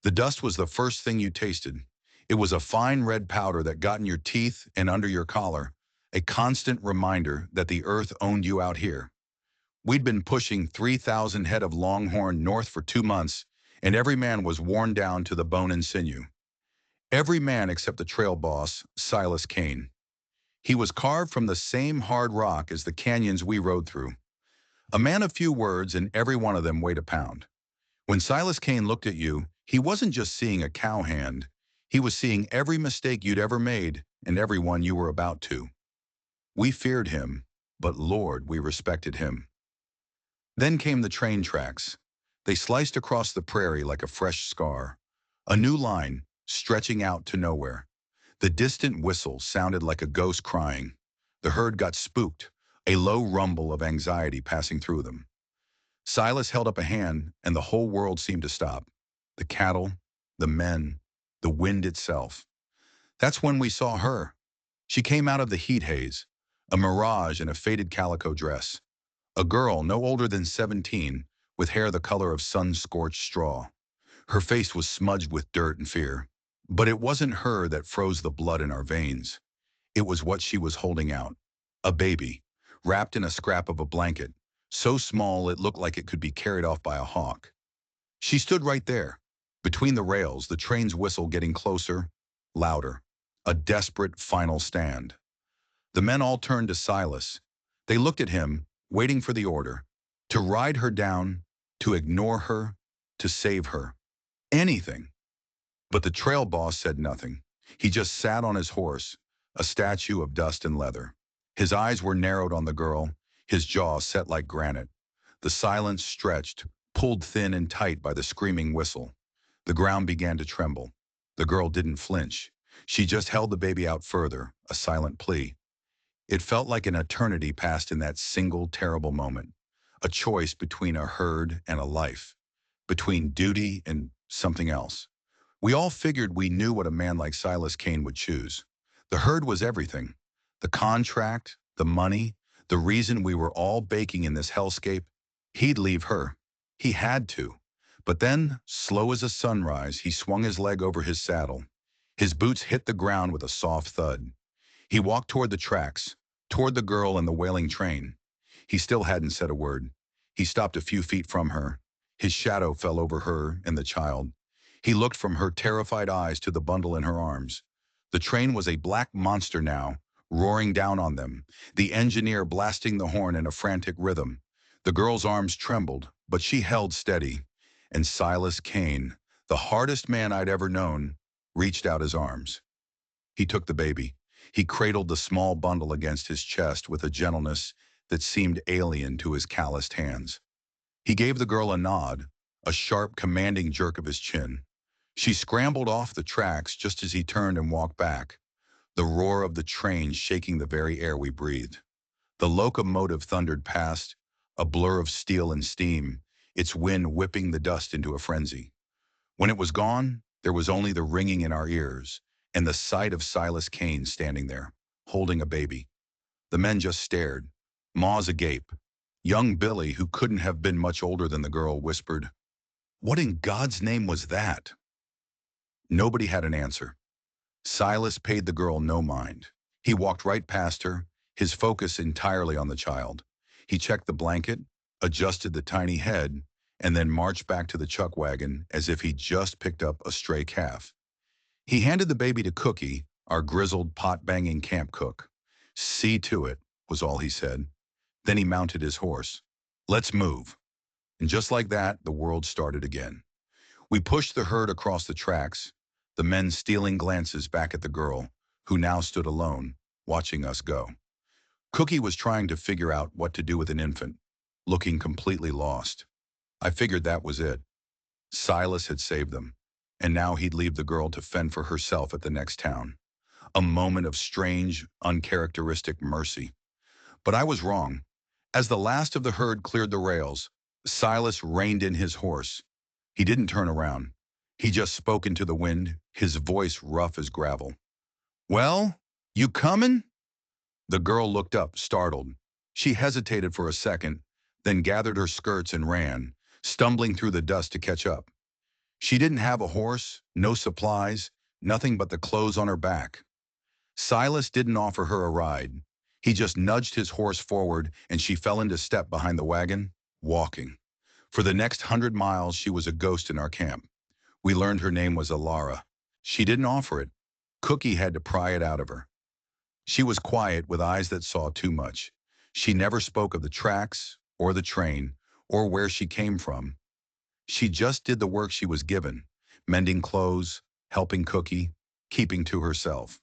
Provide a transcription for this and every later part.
The dust was the first thing you tasted. It was a fine red powder that got in your teeth and under your collar, a constant reminder that the earth owned you out here. We'd been pushing 3,000 head of longhorn north for 2 months, and every man was worn down to the bone and sinew. Every man except the trail boss, Silas Kane. He was carved from the same hard rock as the canyons we rode through. A man of few words, and every one of them weighed a pound. When Silas Kane looked at you, he wasn't just seeing a cowhand. He was seeing every mistake you'd ever made and every one you were about to. We feared him, but Lord, we respected him. Then came the train tracks. They sliced across the prairie like a fresh scar. A new line, stretching out to nowhere. The distant whistle sounded like a ghost crying. The herd got spooked, a low rumble of anxiety passing through them. Silas held up a hand, and the whole world seemed to stop. The cattle, the men, the wind itself. That's when we saw her. She came out of the heat haze, a mirage in a faded calico dress. A girl no older than 17, with hair the color of sun-scorched straw. Her face was smudged with dirt and fear. But it wasn't her that froze the blood in our veins. It was what she was holding out. A baby, wrapped in a scrap of a blanket, so small it looked like it could be carried off by a hawk. She stood right there, between the rails, the train's whistle getting closer, louder. A desperate final stand. The men all turned to Silas. They looked at him, waiting for the order. To ride her down, to ignore her, to save her. Anything. But the trail boss said nothing. He just sat on his horse, a statue of dust and leather. His eyes were narrowed on the girl, his jaw set like granite. The silence stretched, pulled thin and tight by the screaming whistle. The ground began to tremble. The girl didn't flinch. She just held the baby out further, a silent plea. It felt like an eternity passed in that single terrible moment. A choice between a herd and a life. Between duty and something else. We all figured we knew what a man like Silas Kane would choose. The herd was everything. The contract, the money, the reason we were all baking in this hellscape. He'd leave her. He had to. But then, slow as a sunrise, he swung his leg over his saddle. His boots hit the ground with a soft thud. He walked toward the tracks, toward the girl and the wailing train. He still hadn't said a word. He stopped a few feet from her. His shadow fell over her and the child. He looked from her terrified eyes to the bundle in her arms. The train was a black monster now, roaring down on them, the engineer blasting the horn in a frantic rhythm. The girl's arms trembled, but she held steady. And Silas Kane, the hardest man I'd ever known, reached out his arms. He took the baby. He cradled the small bundle against his chest with a gentleness that seemed alien to his calloused hands. He gave the girl a nod, a sharp, commanding jerk of his chin. She scrambled off the tracks just as he turned and walked back, the roar of the train shaking the very air we breathed. The locomotive thundered past, a blur of steel and steam, its wind whipping the dust into a frenzy. When it was gone, there was only the ringing in our ears and the sight of Silas Kane standing there, holding a baby. The men just stared, maws agape. Young Billy, who couldn't have been much older than the girl, whispered, "What in God's name was that?" Nobody had an answer. Silas paid the girl no mind. He walked right past her, his focus entirely on the child. He checked the blanket, adjusted the tiny head, and then marched back to the chuck wagon as if he'd just picked up a stray calf. He handed the baby to Cookie, our grizzled, pot-banging camp cook. "See to it," was all he said. Then he mounted his horse. "Let's move." And just like that, the world started again. We pushed the herd across the tracks, the men stealing glances back at the girl, who now stood alone, watching us go. Cookie was trying to figure out what to do with an infant, looking completely lost. I figured that was it. Silas had saved them, and now he'd leave the girl to fend for herself at the next town. A moment of strange, uncharacteristic mercy. But I was wrong. As the last of the herd cleared the rails, Silas reined in his horse. He didn't turn around. He just spoke into the wind, his voice rough as gravel. "Well, you coming?" The girl looked up, startled. She hesitated for a second, then gathered her skirts and ran, stumbling through the dust to catch up. She didn't have a horse, no supplies, nothing but the clothes on her back. Silas didn't offer her a ride. He just nudged his horse forward and she fell into step behind the wagon, walking. For the next 100 miles, she was a ghost in our camp. We learned her name was Alara. She didn't offer it. Cookie had to pry it out of her. She was quiet with eyes that saw too much. She never spoke of the tracks or the train or where she came from. She just did the work she was given, mending clothes, helping Cookie, keeping to herself.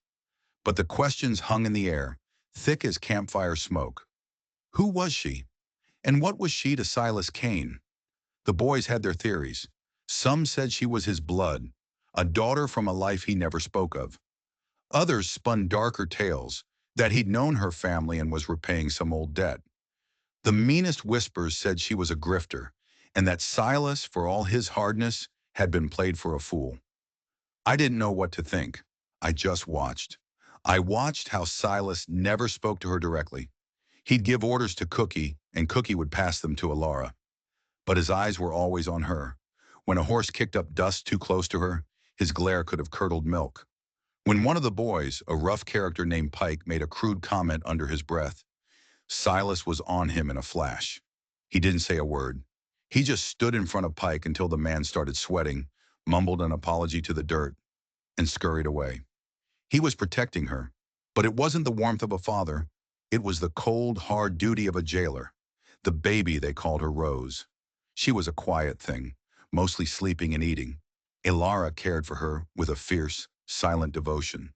But the questions hung in the air, thick as campfire smoke. Who was she? And what was she to Silas Kane? The boys had their theories. Some said she was his blood, a daughter from a life he never spoke of. Others spun darker tales, that he'd known her family and was repaying some old debt. The meanest whispers said she was a grifter, and that Silas, for all his hardness, had been played for a fool. I didn't know what to think. I just watched. I watched how Silas never spoke to her directly. He'd give orders to Cookie, and Cookie would pass them to Alara. But his eyes were always on her. When a horse kicked up dust too close to her, his glare could have curdled milk. When one of the boys, a rough character named Pike, made a crude comment under his breath, Silas was on him in a flash. He didn't say a word. He just stood in front of Pike until the man started sweating, mumbled an apology to the dirt, and scurried away. He was protecting her, but it wasn't the warmth of a father. It was the cold, hard duty of a jailer. The baby, they called her Rose. She was a quiet thing, mostly sleeping and eating. Alara cared for her with a fierce, silent devotion.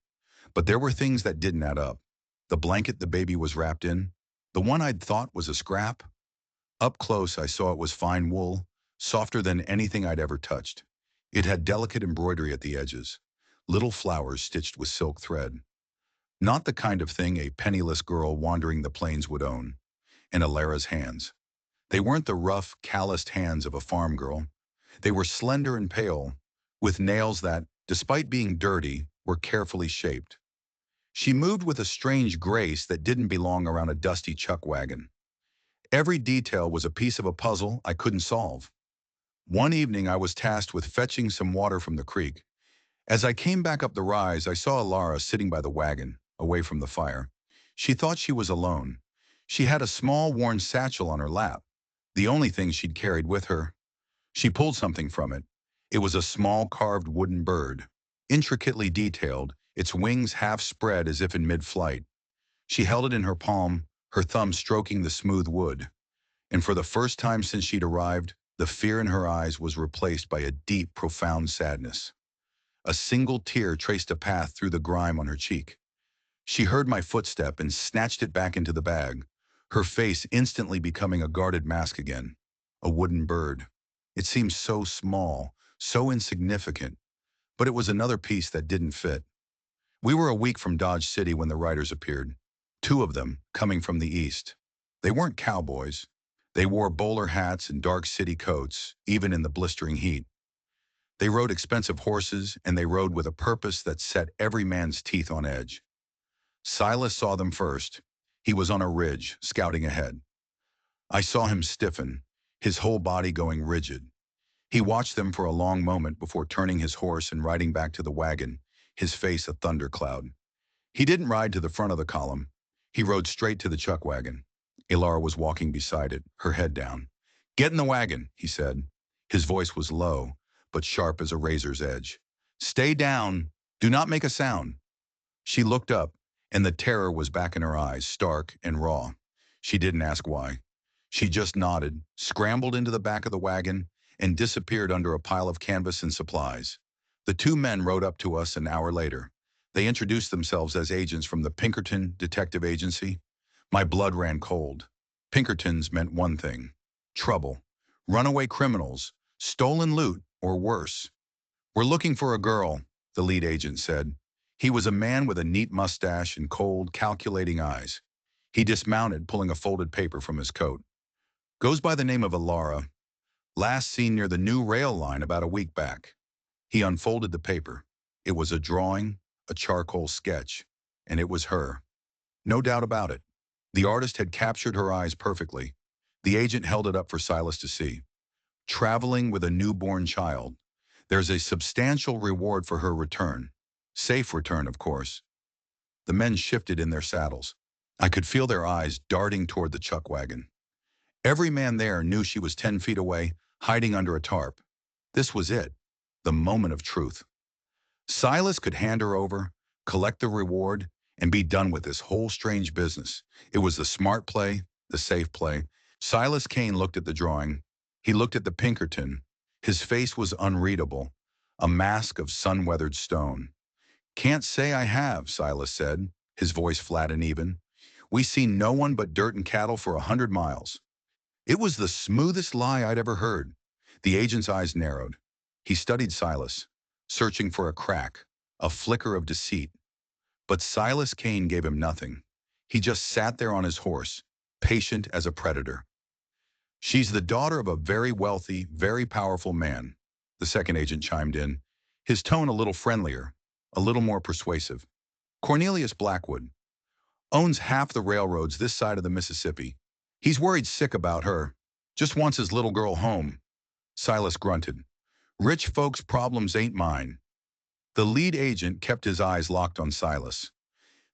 But there were things that didn't add up. The blanket the baby was wrapped in, the one I'd thought was a scrap. Up close, I saw it was fine wool, softer than anything I'd ever touched. It had delicate embroidery at the edges, little flowers stitched with silk thread. Not the kind of thing a penniless girl wandering the plains would own. And Alara's hands. They weren't the rough, calloused hands of a farm girl. They were slender and pale, with nails that, despite being dirty, were carefully shaped. She moved with a strange grace that didn't belong around a dusty chuck wagon. Every detail was a piece of a puzzle I couldn't solve. One evening I was tasked with fetching some water from the creek. As I came back up the rise, I saw Alara sitting by the wagon, away from the fire. She thought she was alone. She had a small worn satchel on her lap, the only thing she'd carried with her. She pulled something from it. It was a small carved wooden bird, intricately detailed, its wings half spread as if in mid-flight. She held it in her palm, her thumb stroking the smooth wood. And for the first time since she'd arrived, the fear in her eyes was replaced by a deep, profound sadness. A single tear traced a path through the grime on her cheek. She heard my footstep and snatched it back into the bag, her face instantly becoming a guarded mask again. A wooden bird. It seemed so small, so insignificant, but it was another piece that didn't fit. We were a week from Dodge City when the riders appeared, two of them coming from the east. They weren't cowboys. They wore bowler hats and dark city coats, even in the blistering heat. They rode expensive horses, and they rode with a purpose that set every man's teeth on edge. Silas saw them first. He was on a ridge, scouting ahead. I saw him stiffen, his whole body going rigid. He watched them for a long moment before turning his horse and riding back to the wagon, his face a thundercloud. He didn't ride to the front of the column. He rode straight to the chuck wagon. Alara was walking beside it, her head down. "Get in the wagon," he said. His voice was low, but sharp as a razor's edge. "Stay down. Do not make a sound." She looked up, and the terror was back in her eyes, stark and raw. She didn't ask why. She just nodded, scrambled into the back of the wagon, and disappeared under a pile of canvas and supplies. The two men rode up to us an hour later. They introduced themselves as agents from the Pinkerton Detective Agency. My blood ran cold. Pinkertons meant one thing: trouble, runaway criminals, stolen loot, or worse. "We're looking for a girl," the lead agent said. He was a man with a neat mustache and cold, calculating eyes. He dismounted, pulling a folded paper from his coat. "Goes by the name of Alara. Last seen near the new rail line about a week back." He unfolded the paper. It was a drawing, a charcoal sketch, and it was her. No doubt about it. The artist had captured her eyes perfectly. The agent held it up for Silas to see. "Traveling with a newborn child." There's a substantial reward for her return. Safe return, of course. The men shifted in their saddles. I could feel their eyes darting toward the chuck wagon. Every man there knew she was 10 feet away, hiding under a tarp. This was it, the moment of truth. Silas could hand her over, collect the reward, and be done with this whole strange business. It was the smart play, the safe play. Silas Kane looked at the drawing. He looked at the Pinkerton. His face was unreadable, a mask of sun-weathered stone. "Can't say I have," Silas said, his voice flat and even. "We seen no one but dirt and cattle for 100 miles." It was the smoothest lie I'd ever heard. The agent's eyes narrowed. He studied Silas, searching for a crack, a flicker of deceit. But Silas Kane gave him nothing. He just sat there on his horse, patient as a predator. "She's the daughter of a very wealthy, very powerful man," the second agent chimed in, his tone a little friendlier, a little more persuasive. "Cornelius Blackwood. Owns half the railroads this side of the Mississippi. He's worried sick about her. Just wants his little girl home." Silas grunted. "Rich folks' problems ain't mine." The lead agent kept his eyes locked on Silas.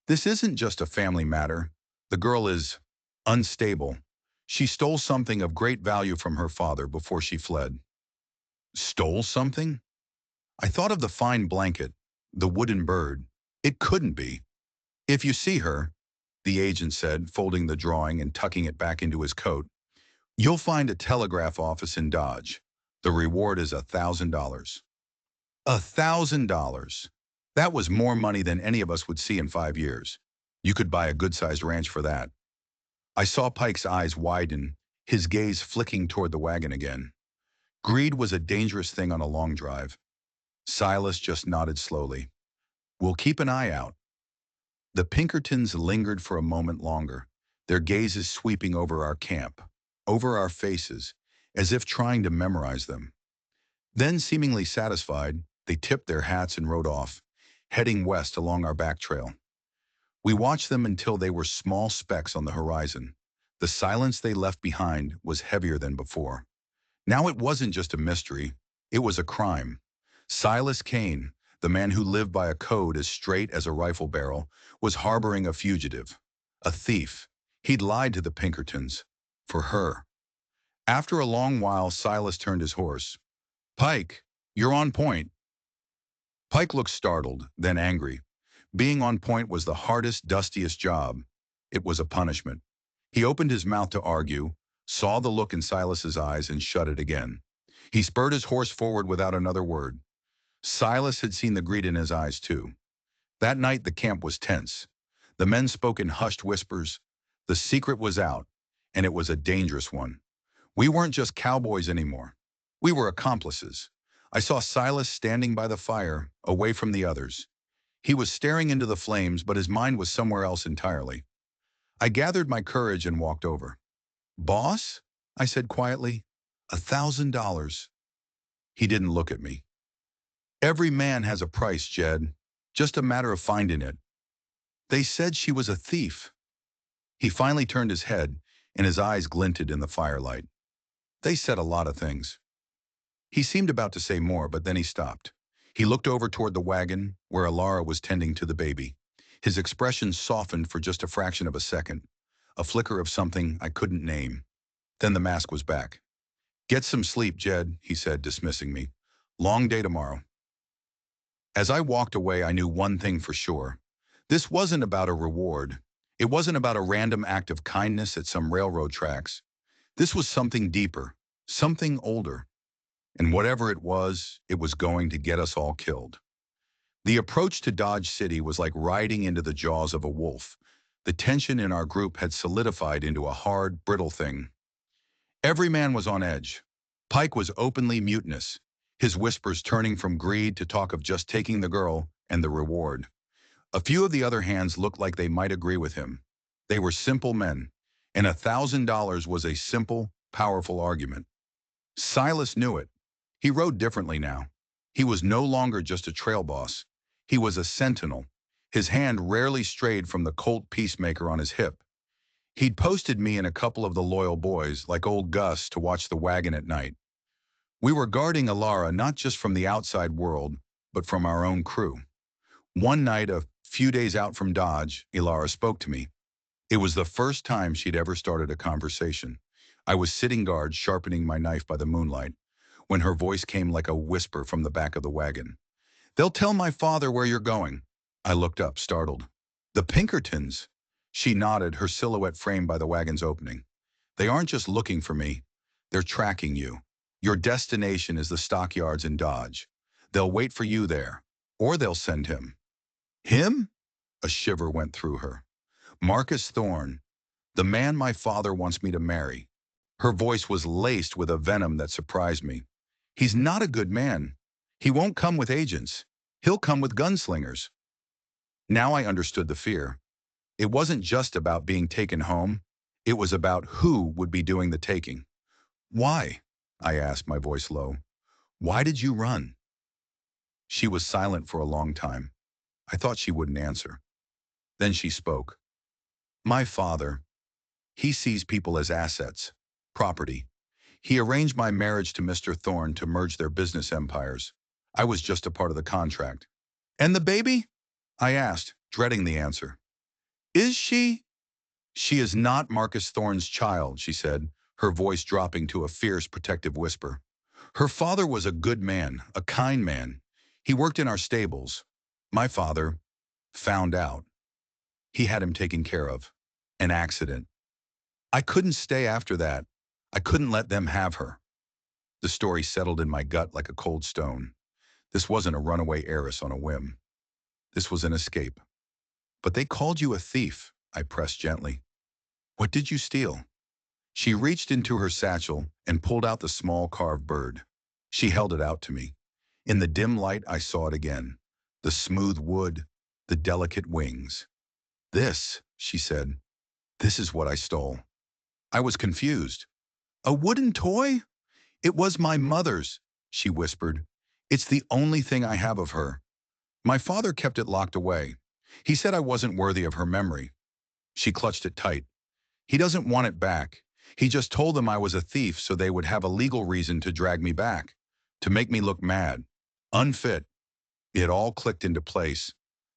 "This isn't just a family matter. The girl is unstable. She stole something of great value from her father before she fled." Stole something? I thought of the fine blanket, the wooden bird. It couldn't be. "If you see her," the agent said, folding the drawing and tucking it back into his coat, "you'll find a telegraph office in Dodge. The reward is $1,000. $1,000. That was more money than any of us would see in 5 years. You could buy a good-sized ranch for that." I saw Pike's eyes widen, his gaze flicking toward the wagon again. Greed was a dangerous thing on a long drive. Silas just nodded slowly. "We'll keep an eye out." The Pinkertons lingered for a moment longer, their gazes sweeping over our camp, over our faces, as if trying to memorize them. Then, seemingly satisfied, they tipped their hats and rode off, heading west along our back trail. We watched them until they were small specks on the horizon. The silence they left behind was heavier than before. Now it wasn't just a mystery, it was a crime. Silas Kane, the man who lived by a code as straight as a rifle barrel, was harboring a fugitive, a thief. He'd lied to the Pinkertons. For her. After a long while, Silas turned his horse. "Pike, you're on point." Pike looked startled, then angry. Being on point was the hardest, dustiest job. It was a punishment. He opened his mouth to argue, saw the look in Silas's eyes, and shut it again. He spurred his horse forward without another word. Silas had seen the greed in his eyes, too. That night, the camp was tense. The men spoke in hushed whispers. The secret was out, and it was a dangerous one. We weren't just cowboys anymore. We were accomplices. I saw Silas standing by the fire, away from the others. He was staring into the flames, but his mind was somewhere else entirely. I gathered my courage and walked over. "Boss?" I said quietly. $1,000. He didn't look at me. "Every man has a price, Jed. Just a matter of finding it." "They said she was a thief." He finally turned his head, and his eyes glinted in the firelight. "They said a lot of things." He seemed about to say more, but then he stopped. He looked over toward the wagon, where Alara was tending to the baby. His expression softened for just a fraction of a second, a flicker of something I couldn't name. Then the mask was back. "Get some sleep, Jed," he said, dismissing me. "Long day tomorrow." As I walked away, I knew one thing for sure. This wasn't about a reward. It wasn't about a random act of kindness at some railroad tracks. This was something deeper, something older. And whatever it was going to get us all killed. The approach to Dodge City was like riding into the jaws of a wolf. The tension in our group had solidified into a hard, brittle thing. Every man was on edge. Pike was openly mutinous, his whispers turning from greed to talk of just taking the girl and the reward. A few of the other hands looked like they might agree with him. They were simple men, and $1,000 was a simple, powerful argument. Silas knew it. He rode differently now. He was no longer just a trail boss. He was a sentinel. His hand rarely strayed from the Colt Peacemaker on his hip. He'd posted me and a couple of the loyal boys, like old Gus, to watch the wagon at night. We were guarding Alara not just from the outside world, but from our own crew. One night, a few days out from Dodge, Ilara spoke to me. It was the first time she'd ever started a conversation. I was sitting guard, sharpening my knife by the moonlight, when her voice came like a whisper from the back of the wagon. "They'll tell my father where you're going." I looked up, startled. "The Pinkertons?" She nodded, her silhouette framed by the wagon's opening. "They aren't just looking for me. They're tracking you. Your destination is the stockyards in Dodge. They'll wait for you there. Or they'll send him." "Him?" A shiver went through her. "Marcus Thorne, the man my father wants me to marry." Her voice was laced with a venom that surprised me. "He's not a good man. He won't come with agents. He'll come with gunslingers." Now I understood the fear. It wasn't just about being taken home. It was about who would be doing the taking. "Why?" I asked, my voice low. "Why did you run?" She was silent for a long time. I thought she wouldn't answer. Then she spoke. "My father, he sees people as assets, property. He arranged my marriage to Mr. Thorne to merge their business empires. I was just a part of the contract." "And the baby?" I asked, dreading the answer. "Is she?" "She is not Marcus Thorne's child," she said, her voice dropping to a fierce, protective whisper. "Her father was a good man, a kind man. He worked in our stables. My father found out. He had him taken care of. An accident. I couldn't stay after that. I couldn't let them have her." The story settled in my gut like a cold stone. This wasn't a runaway heiress on a whim. This was an escape. "But they called you a thief," I pressed gently. "What did you steal?" She reached into her satchel and pulled out the small carved bird. She held it out to me. In the dim light, I saw it again. The smooth wood, the delicate wings. "This," she said, "this is what I stole." I was confused. "A wooden toy?" "It was my mother's," she whispered. "It's the only thing I have of her. My father kept it locked away. He said I wasn't worthy of her memory." She clutched it tight. "He doesn't want it back. He just told them I was a thief so they would have a legal reason to drag me back, to make me look mad, unfit." It all clicked into place.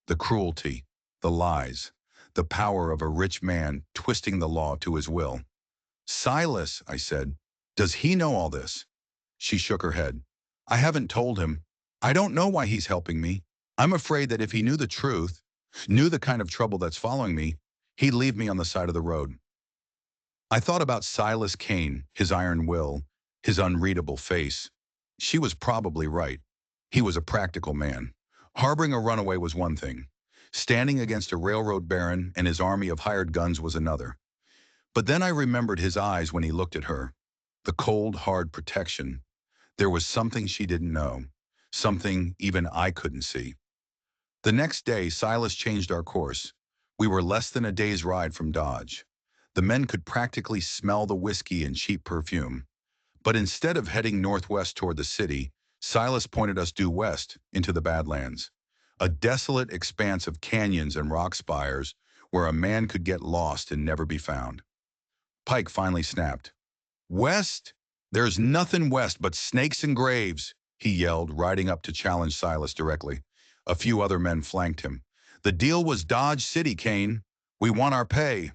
The cruelty, the lies, the power of a rich man twisting the law to his will. "Silas," I said, "does he know all this?" She shook her head. "I haven't told him. I don't know why he's helping me. I'm afraid that if he knew the truth, knew the kind of trouble that's following me, he'd leave me on the side of the road." I thought about Silas Kane, his iron will, his unreadable face. She was probably right. He was a practical man. Harboring a runaway was one thing. Standing against a railroad baron and his army of hired guns was another. But then I remembered his eyes when he looked at her. The cold, hard protection. There was something she didn't know. Something even I couldn't see. The next day, Silas changed our course. We were less than a day's ride from Dodge. The men could practically smell the whiskey and cheap perfume. But instead of heading northwest toward the city, Silas pointed us due west into the Badlands, a desolate expanse of canyons and rock spires where a man could get lost and never be found. Pike finally snapped. "West? There's nothing west but snakes and graves," he yelled, riding up to challenge Silas directly. A few other men flanked him. "The deal was Dodge City, Kane. We want our pay."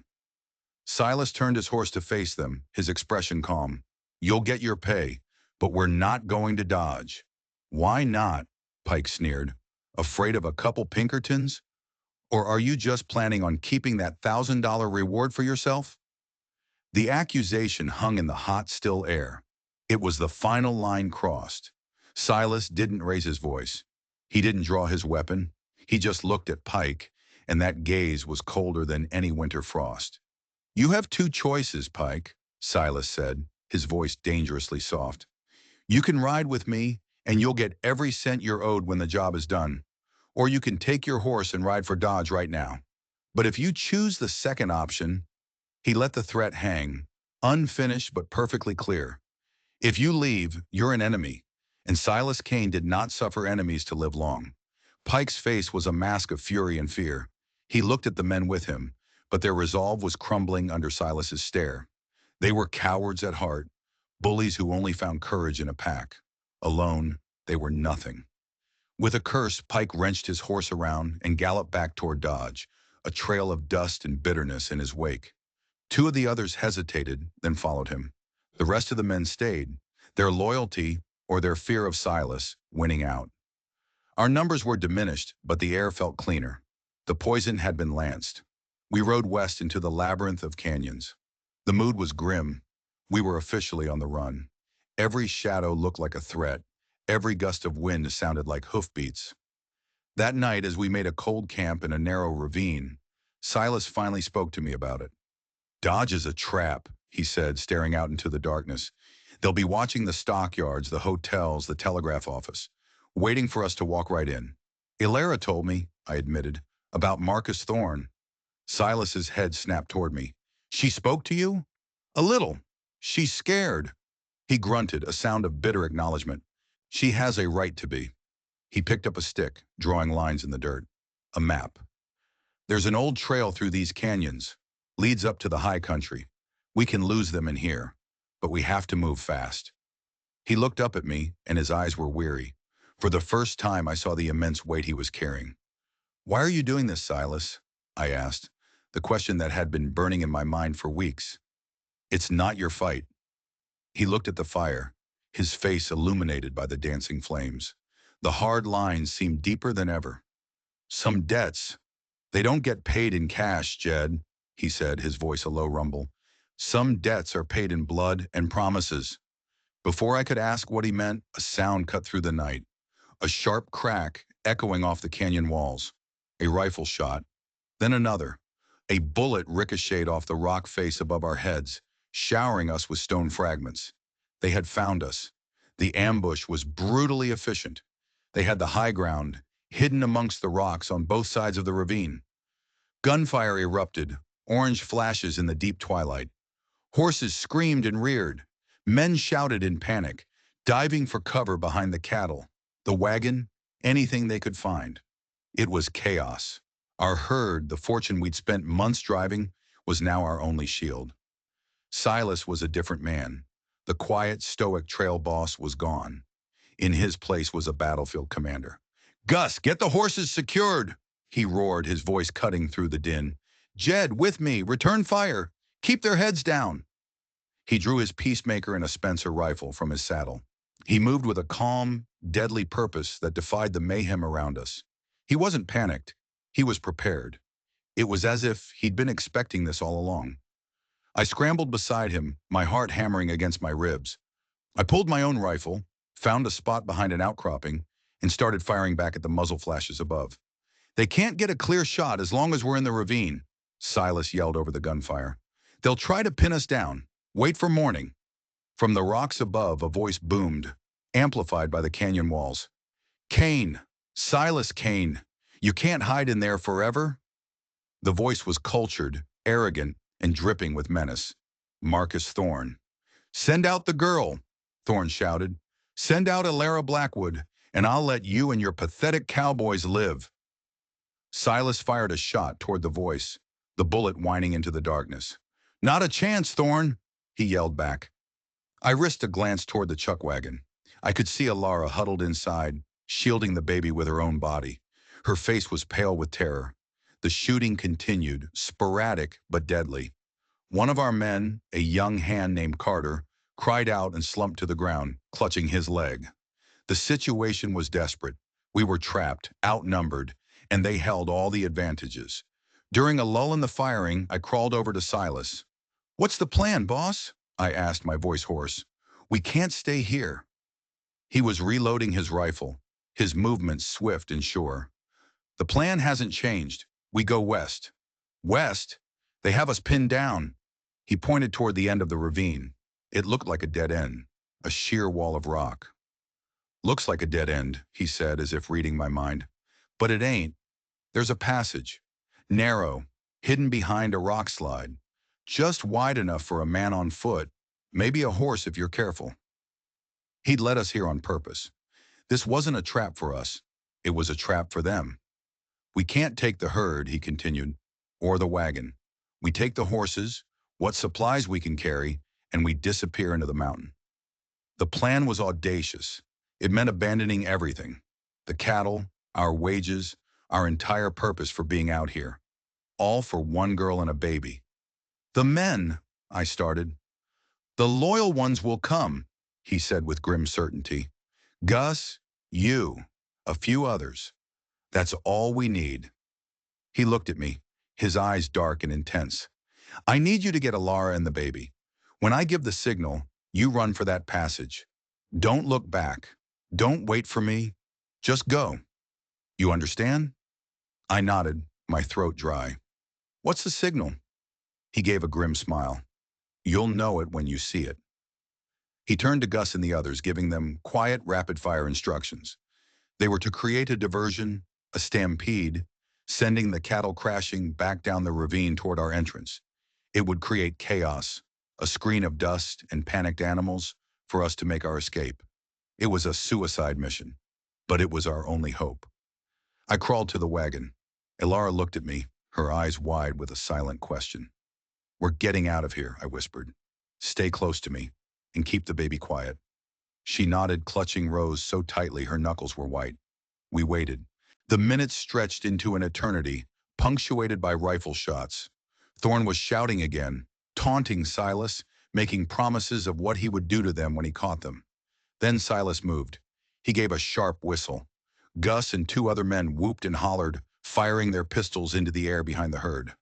Silas turned his horse to face them, his expression calm. "You'll get your pay, but we're not going to Dodge." "Why not?" Pike sneered. "Afraid of a couple Pinkertons? Or are you just planning on keeping that $1,000 reward for yourself?" The accusation hung in the hot, still air. It was the final line crossed. Silas didn't raise his voice. He didn't draw his weapon. He just looked at Pike, and that gaze was colder than any winter frost. "You have two choices, Pike," Silas said, his voice dangerously soft. "You can ride with me, and you'll get every cent you're owed when the job is done. Or you can take your horse and ride for Dodge right now. But if you choose the second option—" He let the threat hang, unfinished but perfectly clear. "If you leave, you're an enemy." And Silas Kane did not suffer enemies to live long. Pike's face was a mask of fury and fear. He looked at the men with him, but their resolve was crumbling under Silas's stare. They were cowards at heart, Bullies who only found courage in a pack. Alone, they were nothing. With a curse, Pike wrenched his horse around and galloped back toward Dodge, a trail of dust and bitterness in his wake. Two of the others hesitated, then followed him. The rest of the men stayed, their loyalty or their fear of Silas winning out. Our numbers were diminished, but the air felt cleaner. The poison had been lanced. We rode west into the labyrinth of canyons. The mood was grim. We were officially on the run. Every shadow looked like a threat. Every gust of wind sounded like hoofbeats. That night, as we made a cold camp in a narrow ravine, Silas finally spoke to me about it. Dodge is a trap, he said, staring out into the darkness. They'll be watching the stockyards, the hotels, the telegraph office, waiting for us to walk right in. Ilara told me, I admitted, about Marcus Thorne. Silas's head snapped toward me. She spoke to you? A little. She's scared. He grunted, a sound of bitter acknowledgement. She has a right to be. He picked up a stick, drawing lines in the dirt. A map. There's an old trail through these canyons. Leads up to the high country. We can lose them in here, but we have to move fast. He looked up at me, and his eyes were weary. For the first time, I saw the immense weight he was carrying. Why are you doing this, Silas? I asked, the question that had been burning in my mind for weeks. It's not your fight. He looked at the fire, his face illuminated by the dancing flames. The hard lines seemed deeper than ever. Some debts. They don't get paid in cash, Jed, he said, his voice a low rumble. Some debts are paid in blood and promises. Before I could ask what he meant, a sound cut through the night. A sharp crack echoing off the canyon walls. A rifle shot. Then another. A bullet ricocheted off the rock face above our heads, showering us with stone fragments. They had found us. The ambush was brutally efficient. They had the high ground, hidden amongst the rocks on both sides of the ravine. Gunfire erupted, orange flashes in the deep twilight. Horses screamed and reared. Men shouted in panic, diving for cover behind the cattle, the wagon, anything they could find. It was chaos. Our herd, the fortune we'd spent months driving, was now our only shield. Silas was a different man. The quiet, stoic trail boss was gone. In his place was a battlefield commander. Gus, get the horses secured, he roared, his voice cutting through the din. Jed, with me, return fire. Keep their heads down. He drew his peacemaker and a Spencer rifle from his saddle. He moved with a calm, deadly purpose that defied the mayhem around us. He wasn't panicked. He was prepared. It was as if he'd been expecting this all along. I scrambled beside him, my heart hammering against my ribs. I pulled my own rifle, found a spot behind an outcropping, and started firing back at the muzzle flashes above. They can't get a clear shot as long as we're in the ravine, Silas yelled over the gunfire. They'll try to pin us down. Wait for morning. From the rocks above, a voice boomed, amplified by the canyon walls. Kane, Silas Kane, you can't hide in there forever? The voice was cultured, arrogant, and dripping with menace. Marcus Thorne. Send out the girl, Thorne shouted. Send out Ilara Blackwood, and I'll let you and your pathetic cowboys live. Silas fired a shot toward the voice, the bullet whining into the darkness. Not a chance, Thorne, he yelled back. I risked a glance toward the chuck wagon. I could see Ilara huddled inside, shielding the baby with her own body. Her face was pale with terror. The shooting continued, sporadic but deadly. One of our men, a young hand named Carter, cried out and slumped to the ground, clutching his leg. The situation was desperate. We were trapped, outnumbered, and they held all the advantages. During a lull in the firing, I crawled over to Silas. What's the plan, boss? I asked, my voice hoarse. We can't stay here. He was reloading his rifle, his movements swift and sure. The plan hasn't changed. We go west. West? They have us pinned down. He pointed toward the end of the ravine. It looked like a dead end, a sheer wall of rock. Looks like a dead end, he said, as if reading my mind. But it ain't. There's a passage. Narrow, hidden behind a rock slide. Just wide enough for a man on foot, maybe a horse if you're careful. He'd led us here on purpose. This wasn't a trap for us. It was a trap for them. We can't take the herd, he continued, or the wagon. We take the horses, what supplies we can carry, and we disappear into the mountain. The plan was audacious. It meant abandoning everything. The cattle, our wages, our entire purpose for being out here. All for one girl and a baby. The men, I started. The loyal ones will come, he said with grim certainty. Gus, you, a few others. That's all we need. He looked at me, his eyes dark and intense. I need you to get Alara and the baby. When I give the signal, you run for that passage. Don't look back. Don't wait for me. Just go. You understand? I nodded, my throat dry. What's the signal? He gave a grim smile. You'll know it when you see it. He turned to Gus and the others, giving them quiet, rapid-fire instructions. They were to create a diversion, a stampede, sending the cattle crashing back down the ravine toward our entrance. It would create chaos, a screen of dust and panicked animals for us to make our escape. It was a suicide mission, but it was our only hope. I crawled to the wagon. Alara looked at me, her eyes wide with a silent question. We're getting out of here, I whispered. Stay close to me and keep the baby quiet. She nodded, clutching Rose so tightly her knuckles were white. We waited. The minutes stretched into an eternity, punctuated by rifle shots. Thorn was shouting again, taunting Silas, making promises of what he would do to them when he caught them. Then Silas moved. He gave a sharp whistle. Gus and two other men whooped and hollered, firing their pistols into the air behind the herd.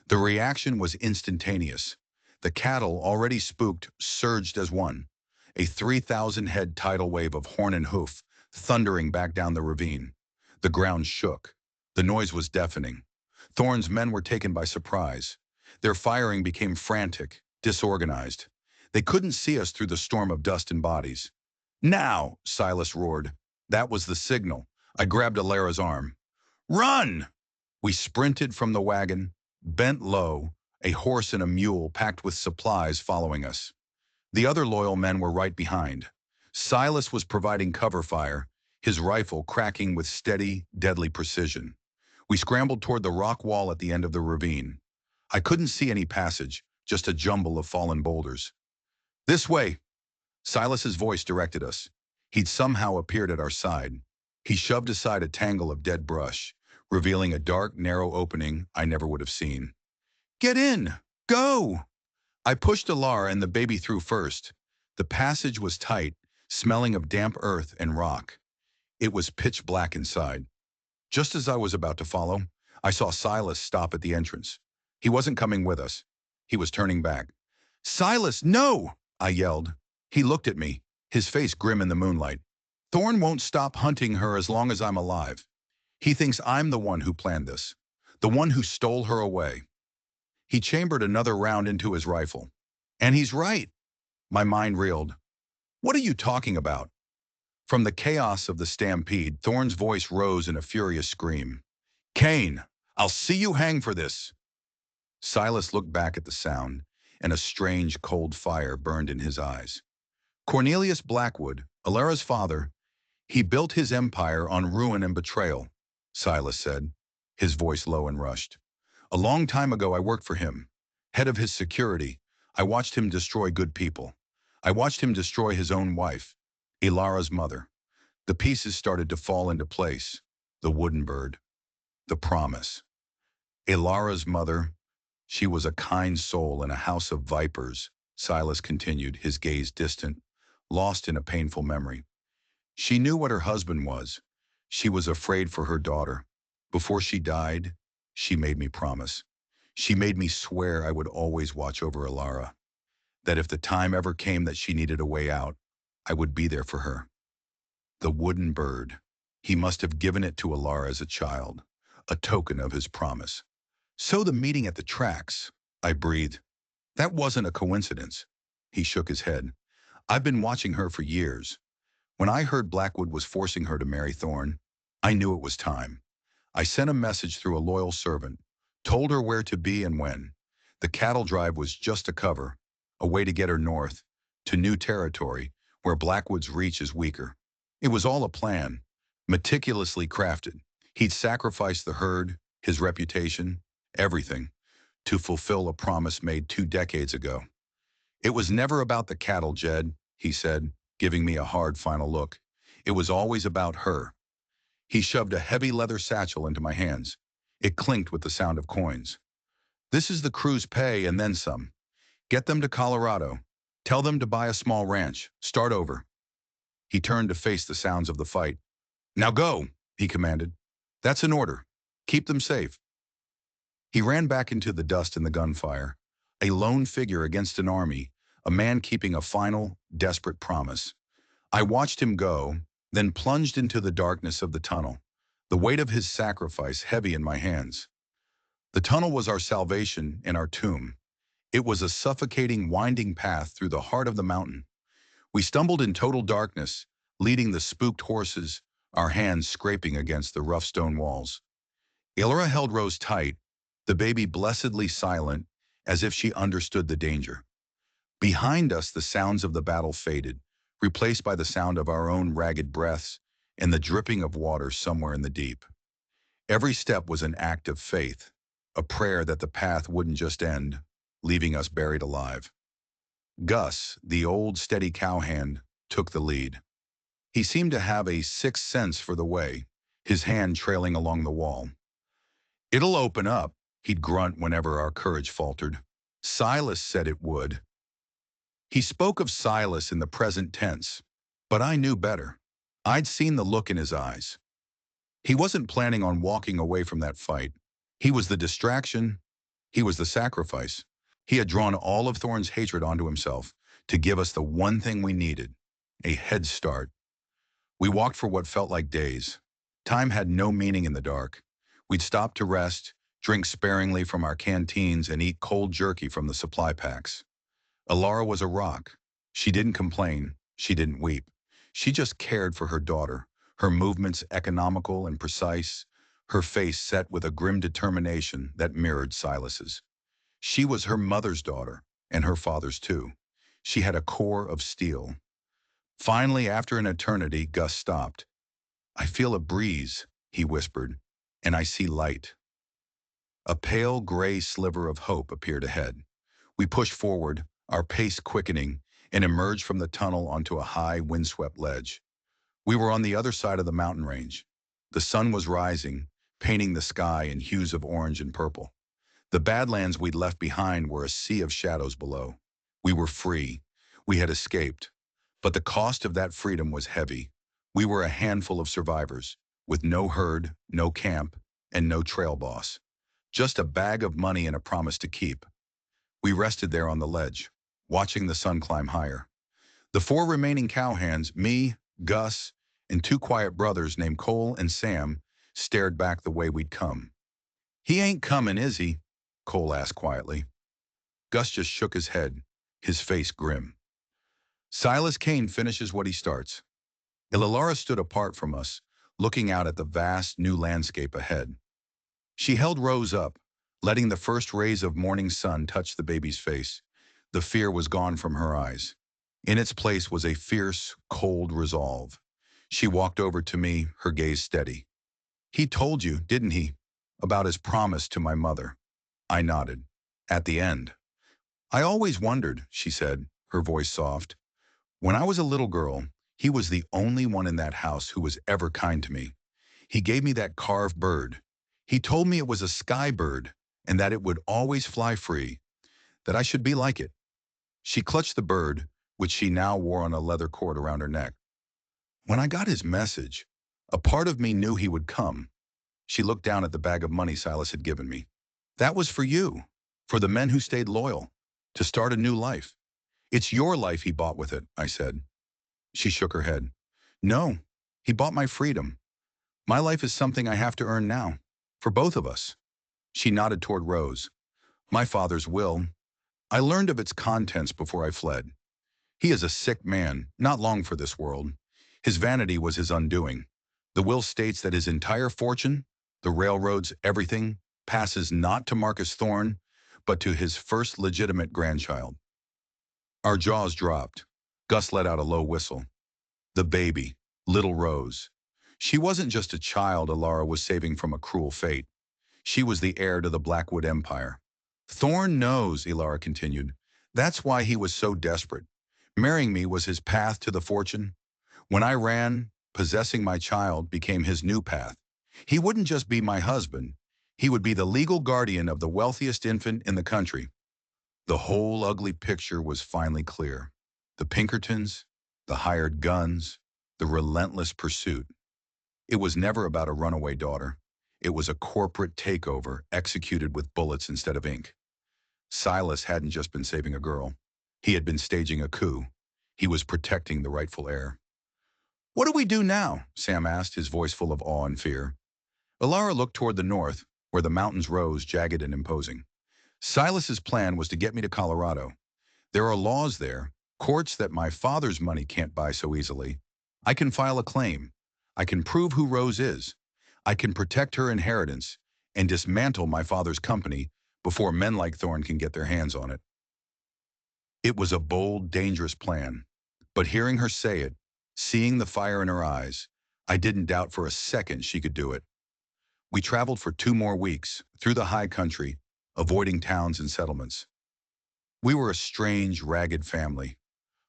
The reaction was instantaneous. The cattle, already spooked, surged as one. A 3,000-head tidal wave of horn and hoof, thundering back down the ravine. The ground shook. The noise was deafening. Thorn's men were taken by surprise. Their firing became frantic, disorganized. They couldn't see us through the storm of dust and bodies. Now, Silas roared. That was the signal. I grabbed Alara's arm. Run! We sprinted from the wagon, bent low, a horse and a mule packed with supplies following us. The other loyal men were right behind. Silas was providing cover fire, his rifle cracking with steady, deadly precision. We scrambled toward the rock wall at the end of the ravine. I couldn't see any passage, just a jumble of fallen boulders. This way! Silas's voice directed us. He'd somehow appeared at our side. He shoved aside a tangle of dead brush, revealing a dark, narrow opening I never would have seen. Get in! Go! I pushed Alara and the baby through first. The passage was tight, smelling of damp earth and rock. It was pitch black inside. Just as I was about to follow, I saw Silas stop at the entrance. He wasn't coming with us. He was turning back. Silas, no! I yelled. He looked at me, his face grim in the moonlight. Thorn won't stop hunting her as long as I'm alive. He thinks I'm the one who planned this, the one who stole her away. He chambered another round into his rifle. And he's right. My mind reeled. What are you talking about? From the chaos of the stampede, Thorn's voice rose in a furious scream. Cain, I'll see you hang for this. Silas looked back at the sound, and a strange cold fire burned in his eyes. Cornelius Blackwood, Alara's father, he built his empire on ruin and betrayal, Silas said, his voice low and rushed. A long time ago I worked for him, head of his security. I watched him destroy good people. I watched him destroy his own wife, Alara's mother. The pieces started to fall into place. The wooden bird. The promise. Alara's mother, she was a kind soul in a house of vipers, Silas continued, his gaze distant, lost in a painful memory. She knew what her husband was. She was afraid for her daughter. Before she died, she made me promise. She made me swear I would always watch over Alara, that if the time ever came that she needed a way out, I would be there for her. The wooden bird. He must have given it to Alara as a child, a token of his promise. So the meeting at the tracks, I breathed. That wasn't a coincidence. He shook his head. I've been watching her for years. When I heard Blackwood was forcing her to marry Thorn, I knew it was time. I sent a message through a loyal servant, told her where to be and when. The cattle drive was just a cover, a way to get her north, to new territory, where Blackwood's reach is weaker. It was all a plan, meticulously crafted. He'd sacrificed the herd, his reputation, everything, to fulfill a promise made 2 decades ago. It was never about the cattle, Jed, he said. giving me a hard final look. It was always about her. He shoved a heavy leather satchel into my hands. It clinked with the sound of coins. This is the crew's pay and then some. Get them to Colorado. Tell them to buy a small ranch. Start over. He turned to face the sounds of the fight. Now go, he commanded. That's an order. Keep them safe. He ran back into the dust and the gunfire, a lone figure against an army, a man keeping a final, desperate promise. I watched him go, then plunged into the darkness of the tunnel, the weight of his sacrifice heavy in my hands. The tunnel was our salvation and our tomb. It was a suffocating, winding path through the heart of the mountain. We stumbled in total darkness, leading the spooked horses, our hands scraping against the rough stone walls. Ilara held Rose tight, the baby blessedly silent, as if she understood the danger. Behind us, the sounds of the battle faded, replaced by the sound of our own ragged breaths and the dripping of water somewhere in the deep. Every step was an act of faith, a prayer that the path wouldn't just end, leaving us buried alive. Gus, the old steady cowhand, took the lead. He seemed to have a sixth sense for the way, his hand trailing along the wall. It'll open up, he'd grunt whenever our courage faltered. Silas said it would. He spoke of Silas in the present tense, but I knew better. I'd seen the look in his eyes. He wasn't planning on walking away from that fight. He was the distraction. He was the sacrifice. He had drawn all of Thorne's hatred onto himself to give us the one thing we needed, a head start. We walked for what felt like days. Time had no meaning in the dark. We'd stop to rest, drink sparingly from our canteens, and eat cold jerky from the supply packs. Ilara was a rock. She didn't complain. She didn't weep. She just cared for her daughter, her movements economical and precise, her face set with a grim determination that mirrored Silas's. She was her mother's daughter, and her father's too. She had a core of steel. Finally, after an eternity, Gus stopped. I feel a breeze, he whispered, and I see light. A pale gray sliver of hope appeared ahead. We pushed forward, our pace quickening, and emerged from the tunnel onto a high, windswept ledge. We were on the other side of the mountain range. The sun was rising, painting the sky in hues of orange and purple. The badlands we'd left behind were a sea of shadows below. We were free. We had escaped. But the cost of that freedom was heavy. We were a handful of survivors, with no herd, no camp, and no trail boss. Just a bag of money and a promise to keep. We rested there on the ledge, watching the sun climb higher. The four remaining cowhands, me, Gus, and two quiet brothers named Cole and Sam, stared back the way we'd come. He ain't coming, is he? Cole asked quietly. Gus just shook his head, his face grim. Silas Kane finishes what he starts. Ilara stood apart from us, looking out at the vast new landscape ahead. She held Rose up, letting the first rays of morning sun touch the baby's face. The fear was gone from her eyes. In its place was a fierce, cold resolve. She walked over to me, her gaze steady. He told you, didn't he, about his promise to my mother? I nodded. At the end. I always wondered, she said, her voice soft. When I was a little girl, he was the only one in that house who was ever kind to me. He gave me that carved bird. He told me it was a sky bird and that it would always fly free, that I should be like it. She clutched the bird, which she now wore on a leather cord around her neck. When I got his message, a part of me knew he would come. She looked down at the bag of money Silas had given me. That was for you, for the men who stayed loyal, to start a new life. It's your life he bought with it, I said. She shook her head. No, he bought my freedom. My life is something I have to earn now, for both of us. She nodded toward Rose. My father's will. I learned of its contents before I fled. He is a sick man, not long for this world. His vanity was his undoing. The will states that his entire fortune, the railroads, everything, passes not to Marcus Thorne, but to his first legitimate grandchild. Our jaws dropped. Gus let out a low whistle. The baby, little Rose. She wasn't just a child Ilara was saving from a cruel fate. She was the heir to the Blackwood Empire. Thorne knows, Ilara continued. That's why he was so desperate. Marrying me was his path to the fortune. When I ran, possessing my child became his new path. He wouldn't just be my husband. He would be the legal guardian of the wealthiest infant in the country. The whole ugly picture was finally clear. The Pinkertons, the hired guns, the relentless pursuit. It was never about a runaway daughter. It was a corporate takeover executed with bullets instead of ink. Silas hadn't just been saving a girl. He had been staging a coup. He was protecting the rightful heir. "What do we do now?" Sam asked, his voice full of awe and fear. Ilara looked toward the north, where the mountains rose jagged and imposing. "Silas's plan was to get me to Colorado. There are laws there, courts that my father's money can't buy so easily. I can file a claim. I can prove who Rose is. I can protect her inheritance and dismantle my father's company before men like Thorne can get their hands on it." It was a bold, dangerous plan. But hearing her say it, seeing the fire in her eyes, I didn't doubt for a second she could do it. We traveled for 2 more weeks, through the high country, avoiding towns and settlements. We were a strange, ragged family.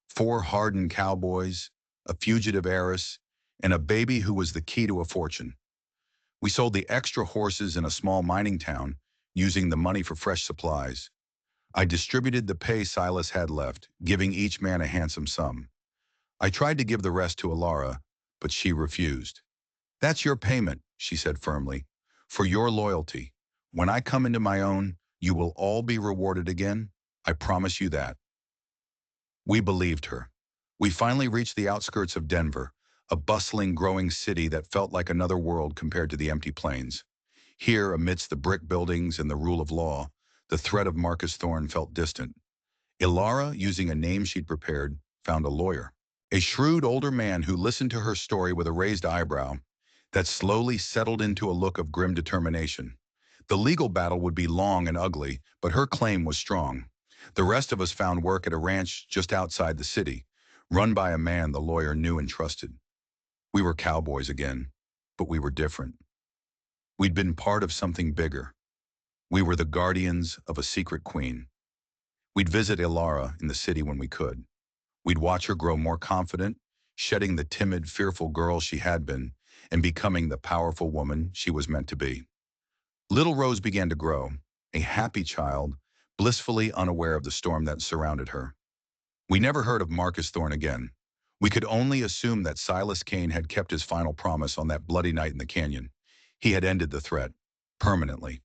4 hardened cowboys, a fugitive heiress, and a baby who was the key to a fortune. We sold the extra horses in a small mining town, using the money for fresh supplies. I distributed the pay Silas had left, giving each man a handsome sum. I tried to give the rest to Ilara, but she refused. "That's your payment," she said firmly, "for your loyalty. When I come into my own, you will all be rewarded again. I promise you that." We believed her. We finally reached the outskirts of Denver, a bustling, growing city that felt like another world compared to the empty plains. Here, amidst the brick buildings and the rule of law, the threat of Marcus Thorne felt distant. Ilara, using a name she'd prepared, found a lawyer. A shrewd older man who listened to her story with a raised eyebrow that slowly settled into a look of grim determination. The legal battle would be long and ugly, but her claim was strong. The rest of us found work at a ranch just outside the city, run by a man the lawyer knew and trusted. We were cowboys again, but we were different. We'd been part of something bigger. We were the guardians of a secret queen. We'd visit Ilara in the city when we could. We'd watch her grow more confident, shedding the timid, fearful girl she had been, and becoming the powerful woman she was meant to be. Little Rose began to grow, a happy child, blissfully unaware of the storm that surrounded her. We never heard of Marcus Thorne again. We could only assume that Silas Kane had kept his final promise on that bloody night in the canyon. He had ended the threat, permanently.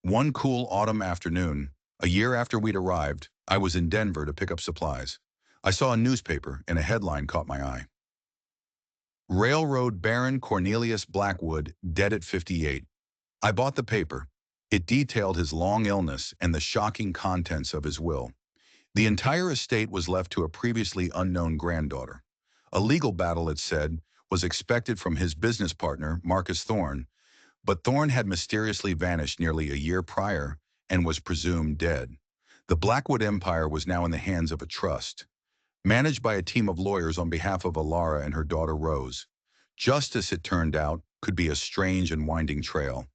One cool autumn afternoon, a year after we'd arrived, I was in Denver to pick up supplies. I saw a newspaper and a headline caught my eye. "Railroad Baron Cornelius Blackwood, dead at 58. I bought the paper. It detailed his long illness and the shocking contents of his will. The entire estate was left to a previously unknown granddaughter. A legal battle, it said, was expected from his business partner, Marcus Thorne, but Thorne had mysteriously vanished nearly a year prior and was presumed dead. The Blackwood Empire was now in the hands of a trust, managed by a team of lawyers on behalf of Ilara and her daughter Rose. Justice, it turned out, could be a strange and winding trail.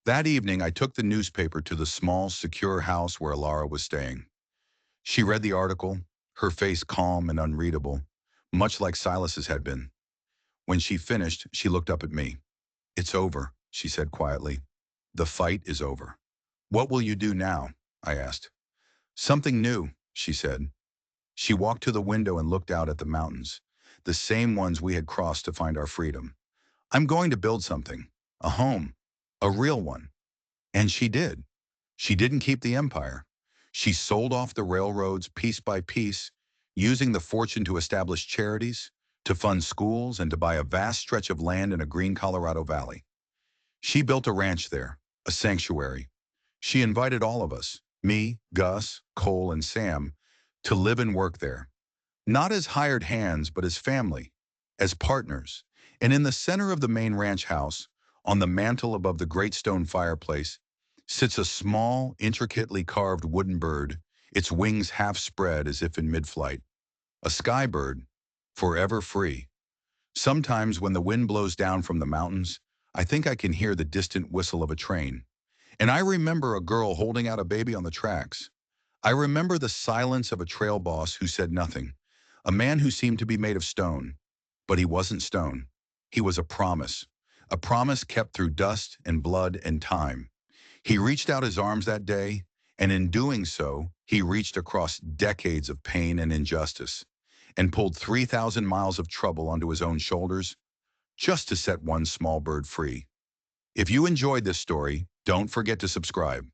That evening, I took the newspaper to the small, secure house where Ilara was staying. She read the article, her face calm and unreadable, much like Silas's had been. When she finished, she looked up at me. "It's over," she said quietly. "The fight is over." "What will you do now?" I asked. "Something new," she said. She walked to the window and looked out at the mountains, the same ones we had crossed to find our freedom. "I'm going to build something, a home, a real one." And she did. She didn't keep the empire. She sold off the railroads piece by piece, using the fortune to establish charities, to fund schools, and to buy a vast stretch of land in a green Colorado valley. She built a ranch there, a sanctuary. She invited all of us, me, Gus, Cole, and Sam, to live and work there. Not as hired hands, but as family, as partners. And in the center of the main ranch house, on the mantel above the great stone fireplace, sits a small, intricately carved wooden bird, its wings half spread as if in mid-flight. A sky bird, forever free. Sometimes when the wind blows down from the mountains, I think I can hear the distant whistle of a train. And I remember a girl holding out a baby on the tracks. I remember the silence of a trail boss who said nothing, a man who seemed to be made of stone. But he wasn't stone. He was a promise kept through dust and blood and time. He reached out his arms that day, and in doing so, he reached across decades of pain and injustice and pulled 3,000 miles of trouble onto his own shoulders just to set one small bird free. If you enjoyed this story, don't forget to subscribe.